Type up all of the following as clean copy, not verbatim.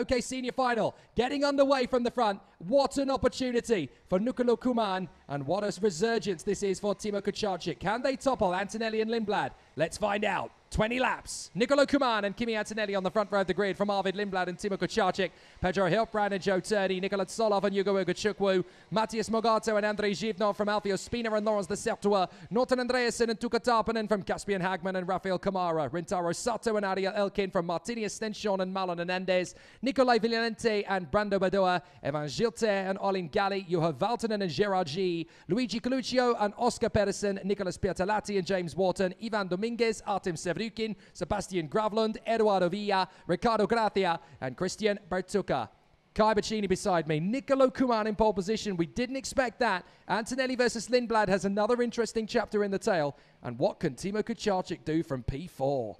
Okay, senior final, getting underway from the front. What an opportunity for Nicolo CUMAN, and what a resurgence this is for Timo Kucharczyk. Can they topple Antonelli and LINDBLAD? Let's find out. 20 laps. Nicolo CUMAN and Kimi Antonelli on the front row of the grid from Arvid, LINDBLAD and Timo Kucharczyk. Pedro HILTBRAND and Joe TURNEY. Nikola TSOLOV and UGOCHUKWU. Matheus MORGATTO and Andrea from FIA Spina and Lawrence LECERC. Norton ANDREASSON and Tuukka TAPONEN from Caspian Hagman and Rafael CAMARA. Rintaro Sato and Ariel ELKIN from Martini Extension and Malon Hernandez. Nicolai Villante and Brando Badoa. Evan Gilte and Olin Galli. Juha Valtonen and Gerard G. Luigi Coluccio and Oscar Pedersen. Nicolas Piatalati and James Wharton. Ivan Dominguez, Artem SEVERIUKHIN, Sebastian Gravlund, Eduardo Villa, Riccardo Gracia, and Christian Bertucca. Kai Bacchini beside me. Nicolo CUMAN in pole position. We didn't expect that. Antonelli versus LINDBLAD has another interesting chapter in the tail. And what can Timo Kucharczyk do from P4?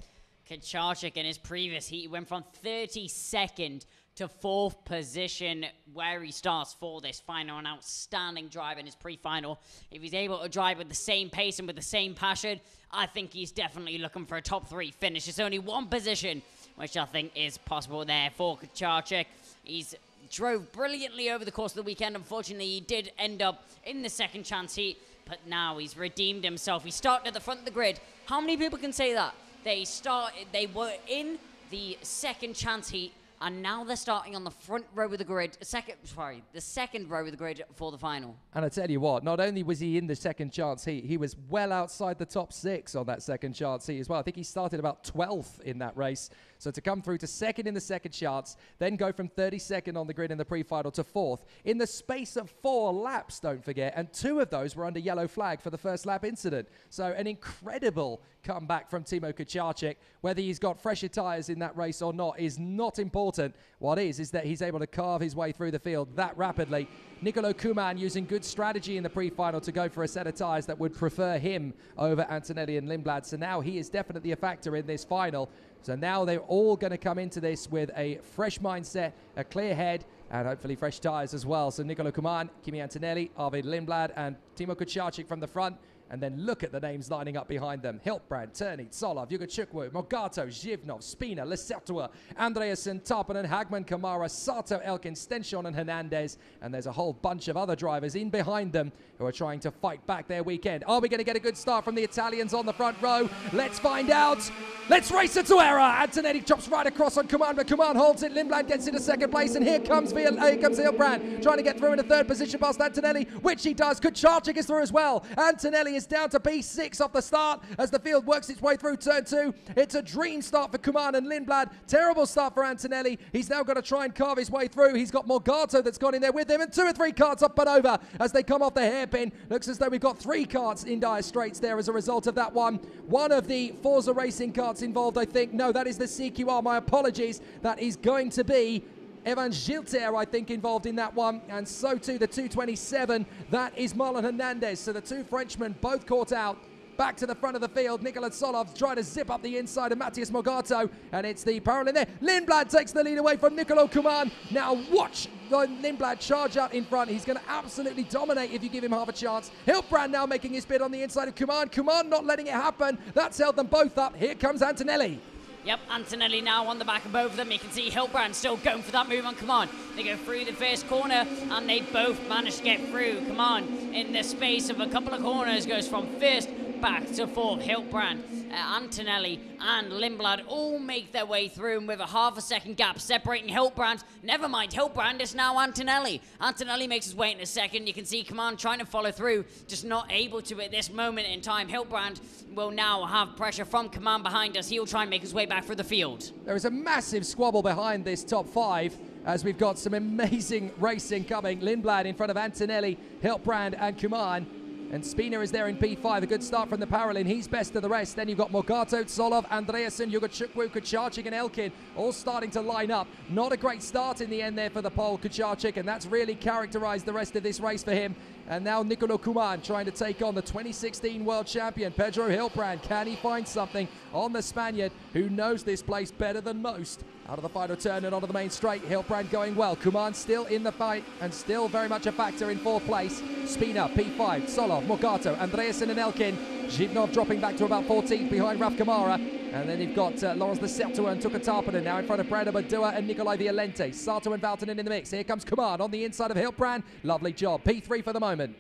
Kucharczyk in his previous heat went from 32nd to 4th position where he starts for this final. An outstanding drive in his pre-final. If he's able to drive with the same pace and with the same passion, I think he's definitely looking for a top 3 finish. It's only one position, which I think is possible there for Kucharczyk. He's drove brilliantly over the course of the weekend. Unfortunately, he did end up in the second chance heat, but now he's redeemed himself. He started at the front of the grid. How many people can say that? They were in the second chance heat, and now they're starting on the front row of the grid, the second row of the grid for the final. And I tell you what, not only was he in the second chance heat, he was well outside the top 6 on that second chance heat as well. I think he started about 12th in that race. So to come through to second in the second chance, then go from 32nd on the grid in the pre-final to 4th in the space of 4 laps, don't forget, and 2 of those were under yellow flag for the first lap incident. So an incredible comeback from Timo Kucharczyk. Whether he's got fresher tyres in that race or not is not important. What is that he's able to carve his way through the field that rapidly. Nicolo CUMAN using good strategy in the pre-final to go for a set of tyres that would prefer him over Antonelli and LINDBLAD. So now he is definitely a factor in this final. So now they're all going to come into this with a fresh mindset, a clear head, and hopefully fresh tyres as well. So Nicolo CUMAN, Kimi Antonelli, Arvid LINDBLAD, and Timo Kucharczyk from the front. And then look at the names lining up behind them. HILTBRAND, TURNEY, TSOLOV, UGOCHUKWU, MORGATTO, Zhivnov, Spina, LECERC, Andreasson, Taponen, Hagman, CAMARA, Sato, ELKIN, Stenson, and Hernandez. And there's a whole bunch of other drivers in behind them who are trying to fight back their weekend. Are we going to get a good start from the Italians on the front row? Let's find out. Let's race to Zuera. Antonelli chops right across on CUMAN, but CUMAN holds it. LINDBLAD gets into second place, and here comes HILTBRAND trying to get through in a third position past Antonelli, which he does. Kucharczyk is through as well. Antonelli is down to P6 off the start as the field works its way through turn 2. It's a dream start for CUMAN and LINDBLAD. Terrible start for Antonelli. He's now got to try and carve his way through. He's got MORGATTO that's gone in there with him, and 2 or 3 karts up and over as they come off the hairpin. Looks as though we've got 3 karts in dire straits there as a result of that one. One of the FORZA racing karts involved, I think. No, that is the CQR. My apologies. That is going to be Evan Gilte, I think, involved in that one, and so too the 227. That is Malon Hernandez. So the 2 Frenchmen both caught out. Back to the front of the field, Nicolo TSOLOV trying to zip up the inside of Matheus MORGATTO, and it's the parallel in there. LINDBLAD takes the lead away from Nicolo CUMAN. Now watch the LINDBLAD charge out in front. He's going to absolutely dominate if you give him half a chance. HILTBRAND now making his bid on the inside of CUMAN. CUMAN not letting it happen. That's held them both up. Here comes Antonelli. Yep, Antonelli now on the back of both of them. You can see HILTBRAND still going for that move on CUMAN. They go through the first corner, and they both manage to get through. CUMAN, in the space of a couple of corners, goes from first back to 4th. HILTBRAND, Antonelli, and LINDBLAD all make their way through, and with a half a second gap separating HILTBRAND. Never mind HILTBRAND, it's now Antonelli. Antonelli makes his way in a second. You can see CUMAN trying to follow through, just not able to at this moment in time. HILTBRAND will now have pressure from CUMAN behind us. He'll try and make his way back through the field. There is a massive squabble behind this top 5 as we've got some amazing racing coming. LINDBLAD in front of Antonelli, HILTBRAND, and CUMAN. And Spina is there in P5. A good start from the Paralin. He's best of the rest. Then you've got MORGATTO, TSOLOV, Andreasson, UGOCHUKWU, Kucharczyk, and ELKIN all starting to line up. Not a great start in the end there for the pole, Kucharczyk, and that's really characterized the rest of this race for him. And now Nicolo CUMAN trying to take on the 2016 world champion, Pedro HILTBRAND. Can he find something on the Spaniard who knows this place better than most? Out of the final turn and onto the main straight. HILTBRAND going well. CUMAN still in the fight and still very much a factor in 4th place. Spina, P5, TSOLOV, MORGATTO, Andreasson and ELKIN. Zhivnov dropping back to about 14th behind Raf CAMARA. And then you've got Lawrence the Celto and Tuukka TAPONEN now in front of Brandon Badua and Nikolai Violente. Sato and Valtonen in the mix. Here comes CUMAN on the inside of HILTBRAND. Lovely job. P3 for the moment.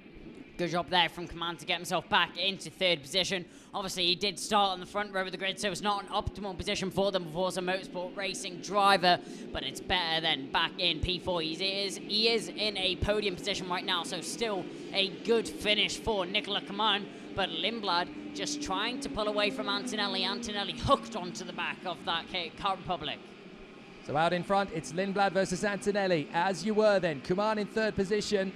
Good job there from CUMAN to get himself back into third position. Obviously, he did start on the front row of the grid, so it's not an optimal position for them for a motorsport racing driver, but it's better than back in P4. He is in a podium position right now, so still a good finish for Nikola CUMAN, but LINDBLAD just trying to pull away from Antonelli. Antonelli hooked onto the back of that KART Republic. So out in front, it's LINDBLAD versus Antonelli, as you were then. CUMAN in third position.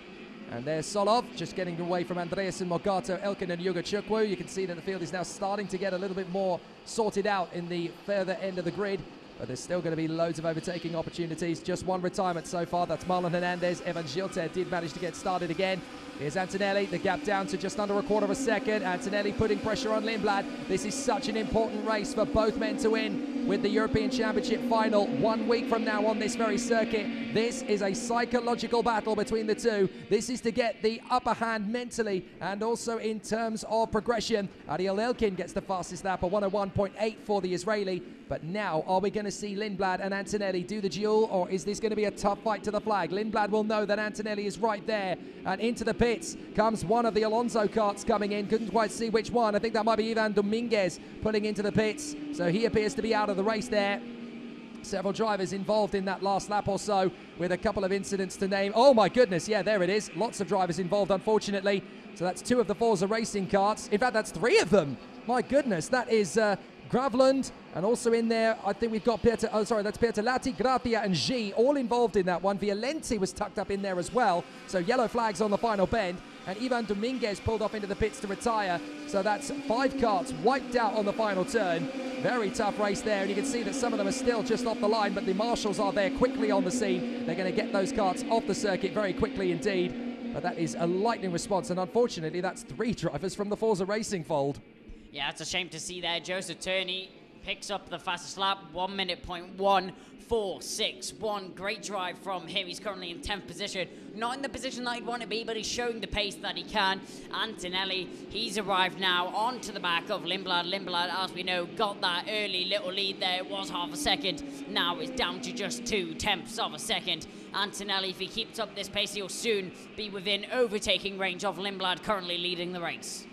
And there's TSOLOV just getting away from Andreasson, MORGATTO, ELKIN and UGOCHUKWU. You can see that the field is now starting to get a little bit more sorted out in the further end of the grid. But there's still going to be loads of overtaking opportunities. Just one retirement so far. That's Marlon Hernandez. Evan Gilter did manage to get started again. Here's Antonelli. The gap down to just under a quarter of a second. Antonelli putting pressure on LINDBLAD. This is such an important race for both men to win with the European Championship final 1 week from now on this very circuit. This is a psychological battle between the two. This is to get the upper hand mentally and also in terms of progression. Ariel ELKIN gets the fastest lap, a 101.8 for the Israeli. But now, are we going to see LINDBLAD and Antonelli do the duel, or is this going to be a tough fight to the flag? LINDBLAD will know that Antonelli is right there, and into the pits comes one of the Alonso karts coming in. Couldn't quite see which one. I think that might be Ivan Dominguez pulling into the pits, so he appears to be out of the race there. Several drivers involved in that last lap or so, with a couple of incidents to name. Oh my goodness, yeah, there it is. Lots of drivers involved, unfortunately. So that's 2 of the FORZA racing karts. In fact, that's 3 of them. My goodness, that is Gravland, and also in there, I think we've got Peter, that's Peter Lati, Gratia and G, all involved in that one. Violente was tucked up in there as well, so yellow flags on the final bend, and Ivan Dominguez pulled off into the pits to retire. So that's 5 karts wiped out on the final turn. Very tough race there, and you can see that some of them are still just off the line, but the marshals are there quickly on the scene. They're going to get those karts off the circuit very quickly indeed. But that is a lightning response, and unfortunately, that's 3 drivers from the FORZA Racing fold. Yeah, it's a shame to see there. Joseph Turney picks up the fastest lap, 1 minute, 1.146. Great drive from him. He's currently in 10th position. Not in the position that he'd want to be, but he's showing the pace that he can. Antonelli, he's arrived now onto the back of LINDBLAD. LINDBLAD, as we know, got that early little lead there. It was half a second. Now it's down to just 2/10ths of a second. Antonelli, if he keeps up this pace, he'll soon be within overtaking range of LINDBLAD, currently leading the race.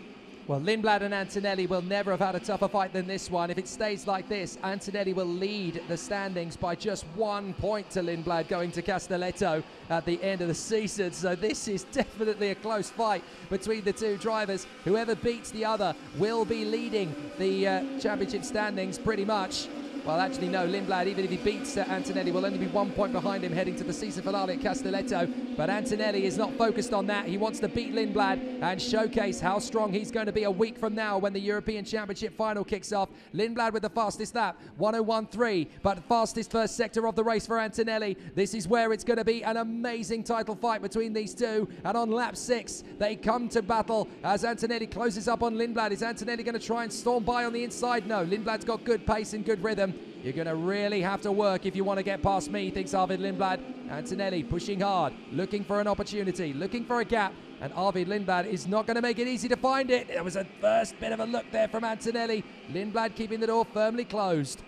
Well, LINDBLAD and Antonelli will never have had a tougher fight than this one. If it stays like this, Antonelli will lead the standings by just 1 point to LINDBLAD going to Castelletto at the end of the season. So this is definitely a close fight between the 2 drivers. Whoever beats the other will be leading the championship standings pretty much. Well, actually, no, LINDBLAD, even if he beats Antonelli, will only be 1 point behind him heading to the season finale at Castelletto. But Antonelli is not focused on that. He wants to beat LINDBLAD and showcase how strong he's going to be a week from now when the European Championship final kicks off. LINDBLAD with the fastest lap, 101.3, but fastest first sector of the race for Antonelli. This is where it's going to be an amazing title fight between these 2. And on lap 6, they come to battle as Antonelli closes up on LINDBLAD. Is Antonelli going to try and storm by on the inside? No, LINDBLAD's got good pace and good rhythm. You're going to really have to work if you want to get past me, thinks Arvid LINDBLAD. Antonelli pushing hard, looking for an opportunity, looking for a gap. And Arvid LINDBLAD is not going to make it easy to find it. There was a first bit of a look there from Antonelli. LINDBLAD keeping the door firmly closed.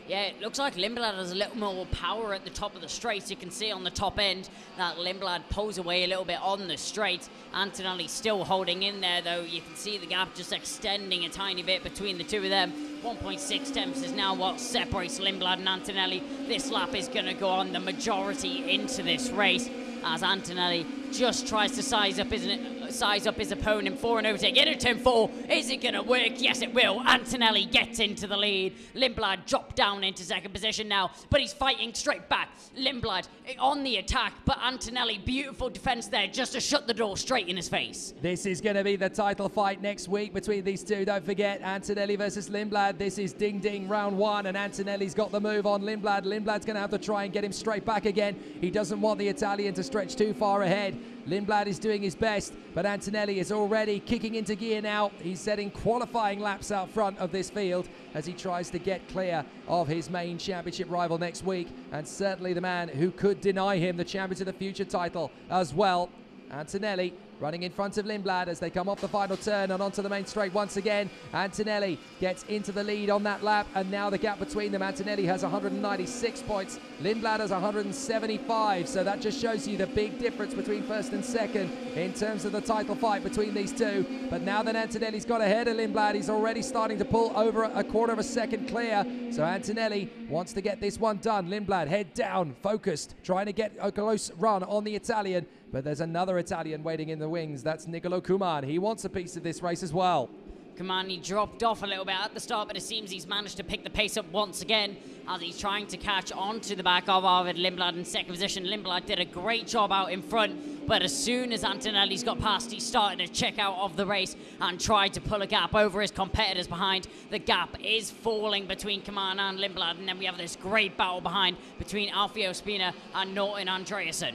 Yeah, it looks like LINDBLAD has a little more power at the top of the straight. You can see on the top end that LINDBLAD pulls away a little bit on the straight. Antonelli still holding in there, though. You can see the gap just extending a tiny bit between the 2 of them. 1.6 is now what separates LINDBLAD and Antonelli. This lap is going to go on the majority into this race as Antonelli just tries to size up his opponent for an overtake. Into turn 4. Is it going to work? Yes, it will. Antonelli gets into the lead. LINDBLAD dropped down into second position now, but he's fighting straight back. LINDBLAD on the attack, but Antonelli, beautiful defense there just to shut the door straight in his face. This is going to be the title fight next week between these 2. Don't forget, Antonelli versus LINDBLAD. This is ding ding round 1, and Antonelli's got the move on LINDBLAD. LINDBLAD's going to have to try and get him straight back again. He doesn't want the Italian to stretch too far ahead. LINDBLAD is doing his best, but Antonelli is already kicking into gear now. He's setting qualifying laps out front of this field as he tries to get clear of his main championship rival next week, and certainly the man who could deny him the Champions of the Future title as well. Antonelli running in front of LINDBLAD as they come off the final turn and onto the main straight once again. Antonelli gets into the lead on that lap, and now the gap between them. Antonelli has 196 points. LINDBLAD has 175, so that just shows you the big difference between first and second in terms of the title fight between these two. But now that Antonelli's got ahead of LINDBLAD, he's already starting to pull over a quarter of a second clear. So Antonelli wants to get this one done. LINDBLAD head down, focused, trying to get a close run on the Italian. But there's another Italian waiting in the wings. That's Nicolo CUMAN. He wants a piece of this race as well. CUMAN, he dropped off a little bit at the start, but it seems he's managed to pick the pace up once again as he's trying to catch on to the back of Arvid. LINDBLAD in second position. LINDBLAD did a great job out in front, but as soon as Antonelli's got past, he started to check out of the race and tried to pull a gap over his competitors behind. The gap is falling between CUMAN and LINDBLAD, and then we have this great battle behind between Alfio Spina and Norton Andreasson.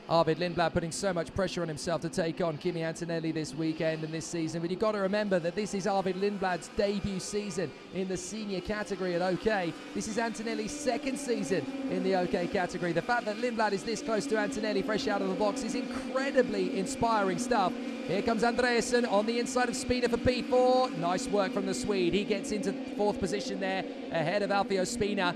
Arvid LINDBLAD putting so much pressure on himself to take on Kimi Antonelli this weekend and this season. But you've got to remember that this is Arvid LINDBLAD's debut season in the senior category at OK. This is Antonelli's second season in the OK category. The fact that LINDBLAD is this close to Antonelli fresh out of the box is incredibly inspiring stuff. Here comes Andreasson on the inside of Spina for P4. Nice work from the Swede. He gets into fourth position there ahead of Alfio Spina.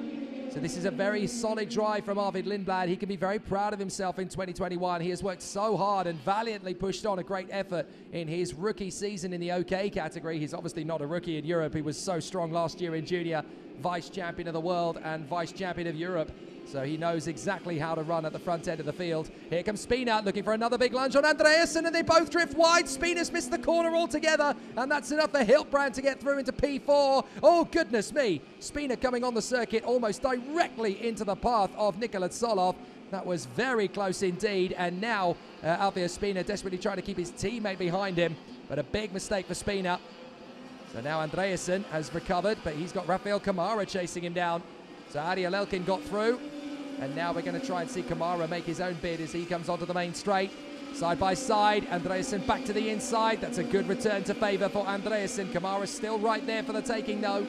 So this is a very solid drive from Arvid LINDBLAD. He can be very proud of himself in 2021. He has worked so hard and valiantly pushed on a great effort in his rookie season in the OK category. He's obviously not a rookie in Europe. He was so strong last year in junior, vice champion of the world and vice champion of Europe. So he knows exactly how to run at the front end of the field. Here comes Spina looking for another big lunge on Andreasson, and they both drift wide. Spina's missed the corner altogether, and that's enough for HILTBRAND to get through into P4. Oh, goodness me. Spina coming on the circuit almost directly into the path of Nikola TSOLOV. That was very close indeed, and now Alfio Spina desperately trying to keep his teammate behind him, but a big mistake for Spina. So now Andreasson has recovered, but he's got Rafael CAMARA chasing him down. So Ariel ELKIN got through, and now we're going to try and see CAMARA make his own bid as he comes onto the main straight. Side by side, Andreasson back to the inside. That's a good return to favour for Andreasson. CAMARA's still right there for the taking though.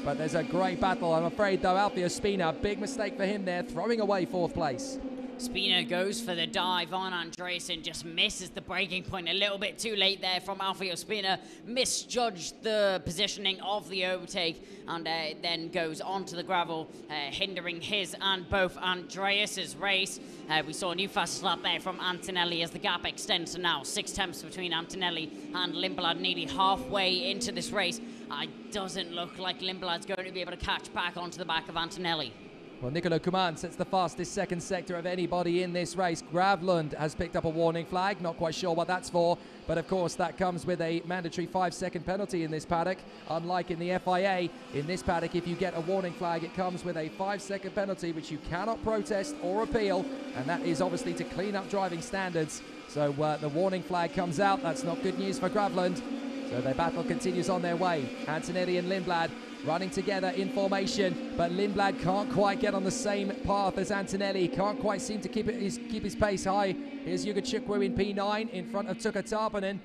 But there's a great battle, I'm afraid though. Alfio Spina, big mistake for him there, throwing away fourth place. Spina goes for the dive on Andreasson, just misses the braking point a little bit too late there from Alfio Spina, misjudged the positioning of the overtake, and then goes onto the gravel, hindering his and both Andreas's race. We saw a new fastest lap there from Antonelli as the gap extends to now 6 tenths between Antonelli and LINDBLAD, nearly halfway into this race. It doesn't look like LINDBLAD's going to be able to catch back onto the back of Antonelli. Well, Nicolo CUMAN sets the fastest second sector of anybody in this race. Gravlund has picked up a warning flag, not quite sure what that's for, but of course that comes with a mandatory 5-second penalty in this paddock. Unlike in the FIA, in this paddock, if you get a warning flag, it comes with a 5-second penalty which you cannot protest or appeal, and that is obviously to clean up driving standards. So the warning flag comes out. That's not good news for Gravlund. So their battle continues on their way. Antonelli and LINDBLAD running together in formation, but LINDBLAD can't quite get on the same path as Antonelli. Can't quite seem to keep his pace high. Here's UGOCHUKWU in P9 in front of Tuukka TAPONEN.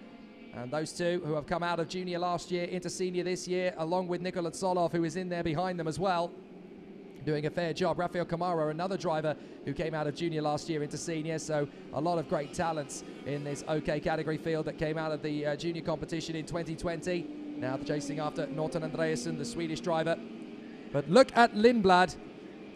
And those two who have come out of junior last year into senior this year, along with Nikola TSOLOV, who is in there behind them as well, doing a fair job. Rafael CAMARA, another driver who came out of junior last year into senior, so a lot of great talents in this OK category field that came out of the junior competition in 2020. Now they're chasing after Norton Andreasson, the Swedish driver. But look at LINDBLAD.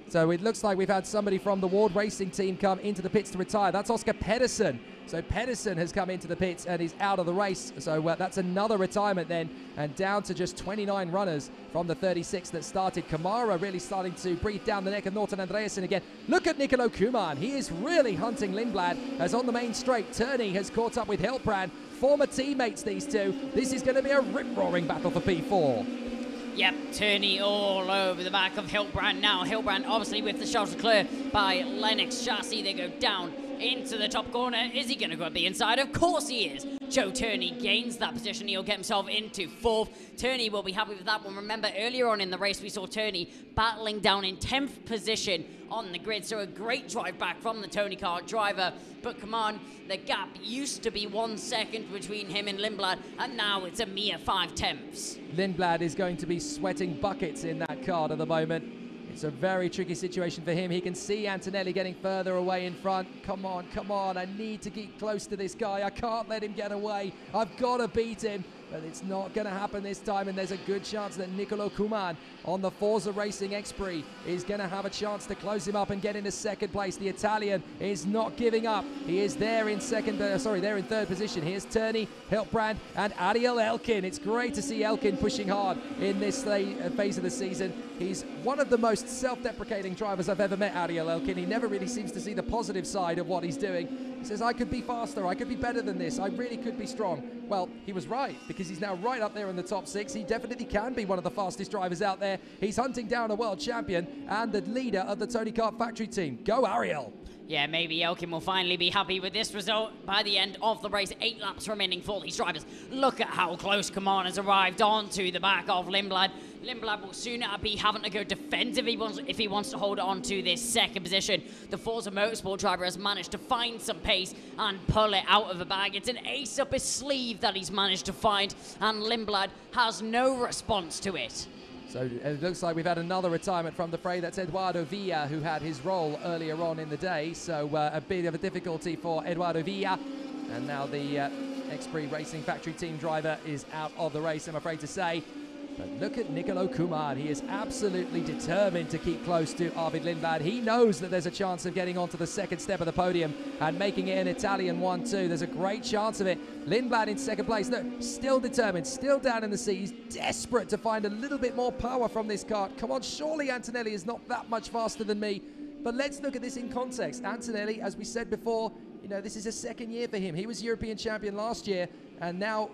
So it looks like we've had somebody from the Ward Racing team come into the pits to retire. That's Oscar Pedersen. So Pedersen has come into the pits and is out of the race. So that's another retirement then, and down to just 29 runners from the 36 that started. CAMARA really starting to breathe down the neck of Norton Andreasson again. Look at Nicolo CUMAN. He is really hunting LINDBLAD as on the main straight. TURNEY has caught up with HILTBRAND. Former teammates, these two. This is going to be a rip-roaring battle for P4. Yep, TURNEY all over the back of HILTBRAND now. HILTBRAND obviously with the shelter clear by LENNOX chassis. They go down into the top corner. Is he going to go up the inside? Of course he is. Joe TURNEY gains that position. He'll get himself into fourth. TURNEY will be happy with that one. Remember, earlier on in the race, we saw TURNEY battling down in 10th position on the grid. So a great drive back from the Tony Kart driver. But come on, the gap used to be 1 second between him and LINDBLAD, and now it's a mere 5 tenths. LINDBLAD is going to be sweating buckets in that card at the moment. It's a very tricky situation for him. He can see Antonelli getting further away in front. Come on, come on. I need to keep close to this guy. I can't let him get away. I've got to beat him. But it's not going to happen this time, and there's a good chance that Nicolo CUMAN on the Forza Racing X-Prix is going to have a chance to close him up and get into second place. The Italian is not giving up. He is there in third position. Here's TURNEY, HILTBRAND, and Ariel ELKIN. It's great to see ELKIN pushing hard in this phase of the season. He's one of the most self-deprecating drivers I've ever met, Ariel ELKIN. He never really seems to see the positive side of what he's doing. He says, I could be faster, I could be better than this, I really could be strong. Well, he was right, because he's now right up there in the top 6. He definitely can be one of the fastest drivers out there. He's hunting down a world champion and the leader of the Tony Kart factory team. Go, Ariel! Yeah, maybe ELKIN will finally be happy with this result by the end of the race. 8 laps remaining for these drivers. Look at how close CUMAN has arrived onto the back of LINDBLAD. LINDBLAD will soon be having to go defensive if he wants to hold on to this second position. The Forza Motorsport driver has managed to find some pace and pull it out of the bag. It's an ace up his sleeve that he's managed to find, and LINDBLAD has no response to it. So it looks like we've had another retirement from the fray. That's Eduardo Villa, who had his role earlier on in the day. So a bit of a difficulty for Eduardo Villa. And now the X-Prix Racing factory team driver is out of the race, I'm afraid to say. But look at Nicolo CUMAN. He is absolutely determined to keep close to Arvid LINDBLAD. He knows that there's a chance of getting onto the second step of the podium and making it an Italian 1-2. There's a great chance of it. LINDBLAD in second place. No, still determined, still down in the sea. He's desperate to find a little bit more power from this kart. Come on, surely Antonelli is not that much faster than me. But let's look at this in context. Antonelli, as we said before, you know, this is a second year for him. He was European champion last year, and now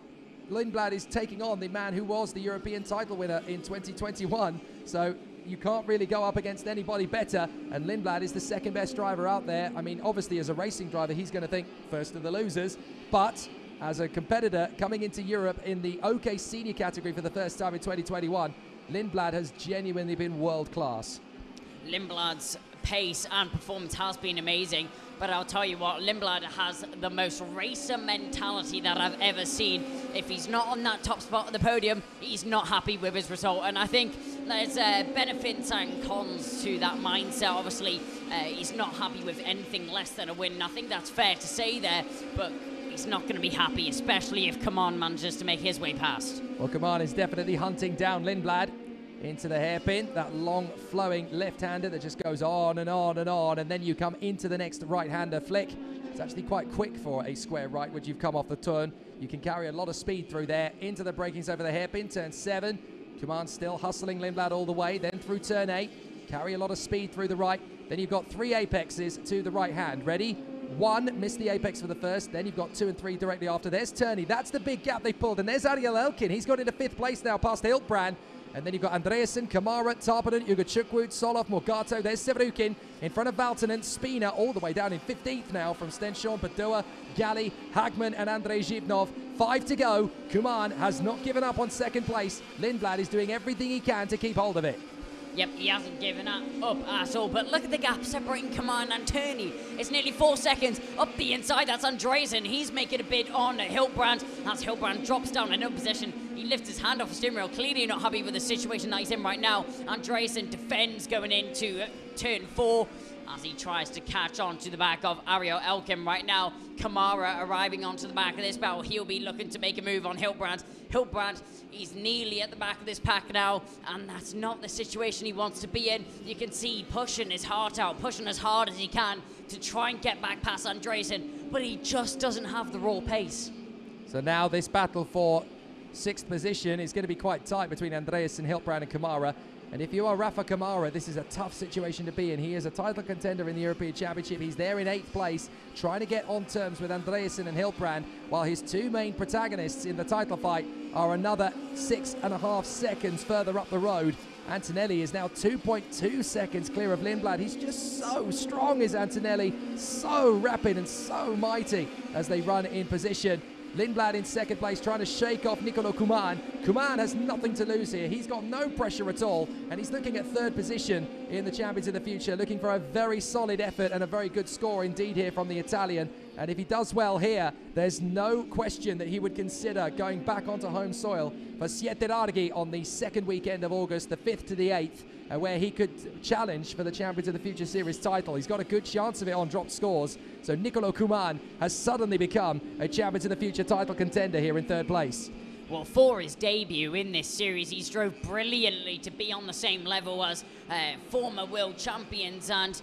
LINDBLAD is taking on the man who was the European title winner in 2021. So you can't really go up against anybody better, and LINDBLAD is the second best driver out there. I mean, obviously as a racing driver, he's going to think first of the losers, but as a competitor coming into Europe in the OK senior category for the first time in 2021, LINDBLAD has genuinely been world class. LINDBLAD's pace and performance has been amazing, but I'll tell you what, LINDBLAD has the most racer mentality that I've ever seen. If he's not on that top spot of the podium, he's not happy with his result, and I think there's benefits and cons to that mindset. Obviously, he's not happy with anything less than a win. I think that's fair to say there, but he's not going to be happy, especially if CUMAN manages to make his way past. Well, CUMAN is definitely hunting down LINDBLAD into the hairpin, that long flowing left-hander that just goes on and on and on, and then you come into the next right-hander flick. It's actually quite quick for a square right when you've come off the turn. You can carry a lot of speed through there, into the brakings over the hairpin, turn 7. CUMAN still hustling LINDBLAD all the way, then through turn 8, carry a lot of speed through the right, then you've got 3 apexes to the right hand. Ready? 1, missed the apex for the first, then you've got 2 and 3 directly after. There's TURNEY, that's the big gap they pulled, and there's Ariel ELKIN. He's got into 5th place now past HILTBRAND. And then you've got ANDREASSON, CAMARA, TAPONEN, UGOCHUKWU, TSOLOV, MORGATTO. There's SEVERIUKHIN in front of Valtonen, Spina all the way down in 15th now from Stenshorn, Pedro, Gali, Hagman and Andrei Zhivnov. 5 to go. CUMAN has not given up on second place. LINDBLAD is doing everything he can to keep hold of it. Yep, he hasn't given up at all, but look at the gap separating CUMAN and TURNEY. It's nearly 4 seconds up the inside. That's ANDREASSON. He's making a bid on HILTBRAND. As HILTBRAND drops down in no position, he lifts his hand off the steering wheel, clearly not happy with the situation that he's in right now. ANDREASSON defends going into turn 4 as he tries to catch on to the back of Ariel ELKIN right now. CAMARA arriving onto the back of this battle. He'll be looking to make a move on HILTBRAND. HILTBRAND, he's nearly at the back of this pack now, and that's not the situation he wants to be in. You can see pushing his heart out, pushing as hard as he can to try and get back past ANDREASSON, but he just doesn't have the raw pace. So now this battle for 6th position is going to be quite tight between ANDREASSON, HILTBRAND and CAMARA. And if you are Rafa CAMARA, this is a tough situation to be in. He is a title contender in the European Championship. He's there in 8th place, trying to get on terms with ANDREASSON and HILTBRAND, while his 2 main protagonists in the title fight are another 6.5 seconds further up the road. Antonelli is now 2.2 seconds clear of LINDBLAD. He's just so strong, is Antonelli. So rapid and so mighty as they run in position. LINDBLAD in 2nd place, trying to shake off Nicolo CUMAN. CUMAN has nothing to lose here. He's got no pressure at all, and he's looking at third position in the Champions of the Future, looking for a very solid effort and a very good score indeed here from the Italian. And if he does well here, there's no question that he would consider going back onto home soil for Siete Larghi on the second weekend of August, the 5th to the 8th, where he could challenge for the Champions of the Future Series title. He's got a good chance of it on drop scores. So Nicolo CUMAN has suddenly become a Champions of the Future title contender here in third place. Well, for his debut in this series, he drove brilliantly to be on the same level as former world champions and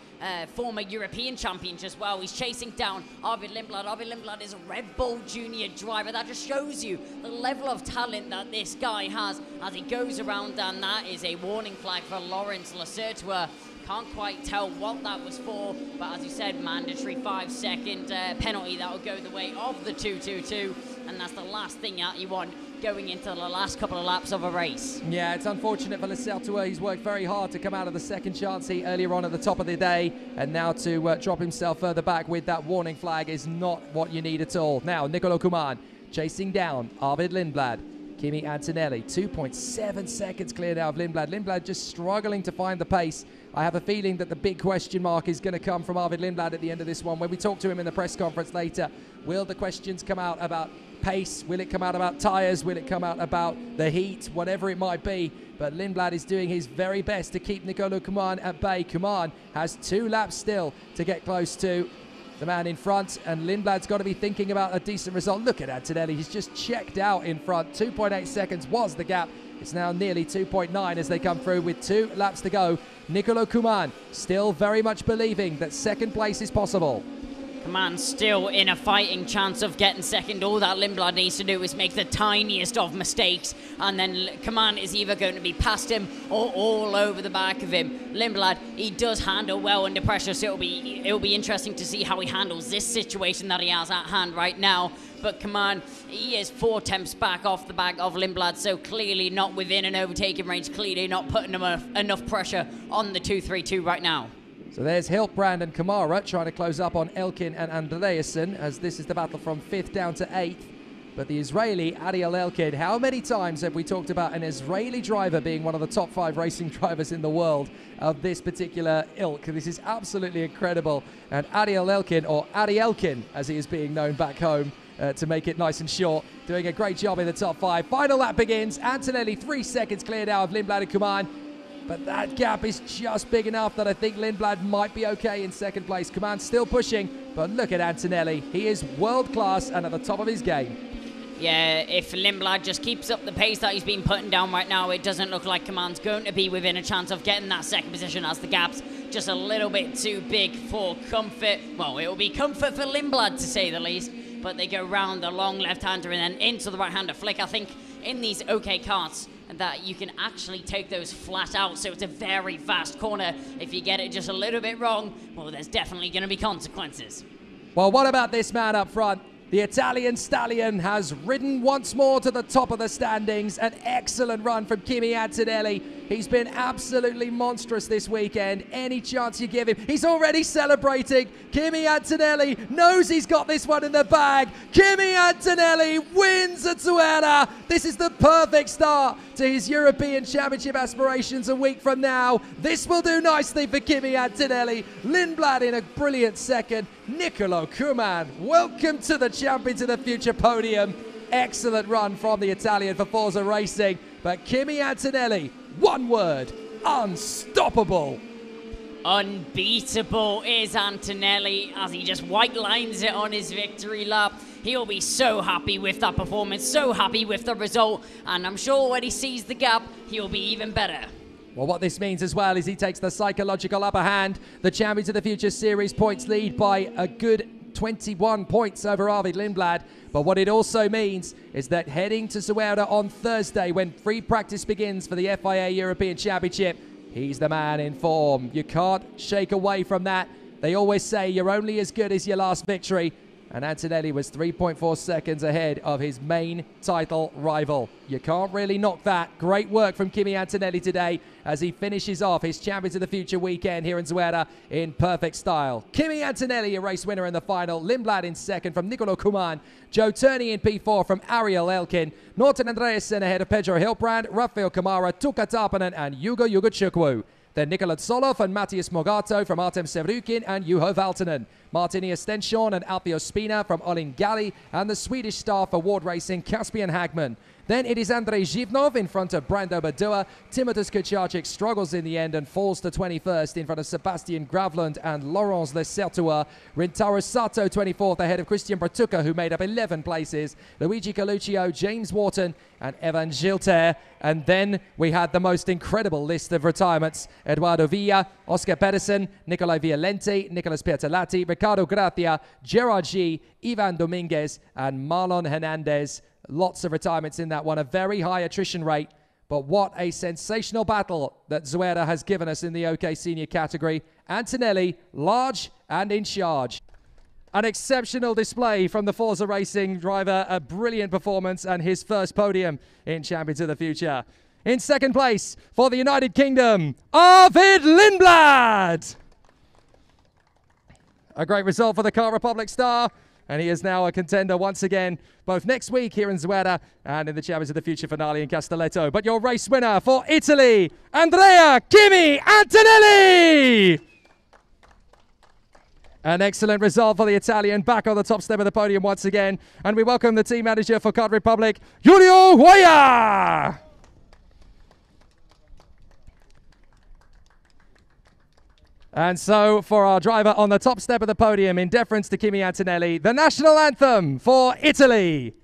former European champions as well. He's chasing down Arvid LINDBLAD. Arvid LINDBLAD is a Red Bull Junior driver. That just shows you the level of talent that this guy has as he goes around, and that is a warning flag for Lawrence LECERC. Can't quite tell what that was for, but as you said, mandatory 5-second penalty that will go the way of the 2-2-2, and that's the last thing that you want going into the last couple of laps of a race. Yeah, it's unfortunate for LECERC. He's worked very hard to come out of the second chance heat earlier on at the top of the day, and now to drop himself further back with that warning flag is not what you need at all. Now, Nicolo CUMAN chasing down Arvid LINDBLAD. Kimi Antonelli, 2.7 seconds cleared out of LINDBLAD. LINDBLAD just struggling to find the pace. I have a feeling that the big question mark is going to come from Arvid LINDBLAD at the end of this one. When we talk to him in the press conference later, will the questions come out about pace? Will it come out about tyres? Will it come out about the heat? Whatever it might be. But LINDBLAD is doing his very best to keep Nicolo CUMAN at bay. CUMAN has 2 laps still to get close to the man in front, and LINDBLAD's got to be thinking about a decent result. Look at Antonelli, he's just checked out in front. 2.8 seconds was the gap. It's now nearly 2.9 as they come through with 2 laps to go. Nicolo CUMAN still very much believing that second place is possible. CUMAN still in a fighting chance of getting second. All that LINDBLAD needs to do is make the tiniest of mistakes, and then CUMAN is either going to be past him or all over the back of him. LINDBLAD, he does handle well under pressure, so it'll be interesting to see how he handles this situation that he has at hand right now. But CUMAN, he is 4 attempts back off the back of LINDBLAD, so clearly not within an overtaking range, clearly not putting enough pressure on the 2-3-2 right now. So there's HILTBRAND and CAMARA trying to close up on ELKIN and ANDREASSON, as this is the battle from 5th down to 8th. But the Israeli, Ariel ELKIN, how many times have we talked about an Israeli driver being one of the top 5 racing drivers in the world of this particular ilk? This is absolutely incredible. And Ariel ELKIN, or Arielkin, as he is being known back home, to make it nice and short, doing a great job in the top 5. Final lap begins. Antonelli 3 seconds cleared out of LINDBLAD and CUMAN. But that gap is just big enough that I think LINDBLAD might be okay in second place. CUMAN still pushing, but look at Antonelli. He is world class and at the top of his game. Yeah, if LINDBLAD just keeps up the pace that he's been putting down right now, it doesn't look like CUMAN's going to be within a chance of getting that second position, as the gap's just a little bit too big for comfort. Well, it'll be comfort for LINDBLAD, to say the least. But they go round the long left-hander and then into the right-hander flick. I think in these OK karts that you can actually take those flat out, so it's a very fast corner. If you get it just a little bit wrong, well, there's definitely going to be consequences. Well, what about this man up front? The Italian stallion has ridden once more to the top of the standings. An excellent run from Kimi Antonelli. He's been absolutely monstrous this weekend. Any chance you give him, he's already celebrating. Kimi Antonelli knows he's got this one in the bag. Kimi Antonelli wins at Zuera. This is the perfect start to his European Championship aspirations a week from now. This will do nicely for Kimi Antonelli. LINDBLAD in a brilliant second. Nicolo CUMAN, welcome to the Champions of the Future podium. Excellent run from the Italian for Forza Racing. But Kimi Antonelli, one word, unstoppable. Unbeatable is Antonelli as he just white lines it on his victory lap. He'll be so happy with that performance, so happy with the result, and I'm sure when he sees the gap, he'll be even better. Well, what this means as well is he takes the psychological upper hand. The Champions of the Future Series points lead by a good 21 points over Arvid LINDBLAD. But what it also means is that heading to Zuera on Thursday, when free practice begins for the FIA European Championship, he's the man in form. You can't shake away from that. They always say you're only as good as your last victory. and Antonelli was 3.4 seconds ahead of his main title rival. You can't really knock that. Great work from Kimi Antonelli today as he finishes off his Champions of the Future weekend here in Zuera in perfect style. Kimi Antonelli, a race winner in the final. LINDBLAD in second from Nicolo CUMAN. TURNEY in P4 from Ariel ELKIN. Norton Andreasen ahead of Pedro HILTBRAND, Rafael CAMARA, Tuukka TAPONEN, and UGOCHUKWU. Then Nikola TSOLOV and Matheus MORGATTO from Artem SEVERIUKHIN and Juho Valtonen. Martini Estension and Alpio Spina from Olin Galli, and the Swedish star for Ward Racing, Caspian Hagman. Then it is Andrei Zhivnov in front of Brando Badua. Timothus Kucharczyk struggles in the end and falls to 21st in front of Sebastian Gravlund and Laurence Lecertua. Rintaro Sato 24th ahead of Christian Bratuka, who made up 11 places. Luigi Coluccio, James Wharton and Evan Gilter. And then we had the most incredible list of retirements. Eduardo Villa, Oscar Pedersen, Nicolai Violenti, Nicolas Piertalati, Ricardo Gracia, Gerard G, Ivan Dominguez and Marlon Hernandez. Lots of retirements in that one, a very high attrition rate, but what a sensational battle that Zuera has given us in the OK Senior category. Antonelli, large and in charge. An exceptional display from the Forza Racing driver, a brilliant performance and his first podium in Champions of the Future. In second place for the United Kingdom, Arvid LINDBLAD. A great result for the Car Republic star. And he is now a contender once again, both next week here in Zuera and in the Champions of the Future finale in Castelletto. But your race winner for Italy, Andrea Kimi Antonelli! An excellent result for the Italian, back on the top step of the podium once again. And we welcome the team manager for KART Republic, Julio Huaya! And so, for our driver on the top step of the podium, in deference to Kimi Antonelli, the national anthem for Italy.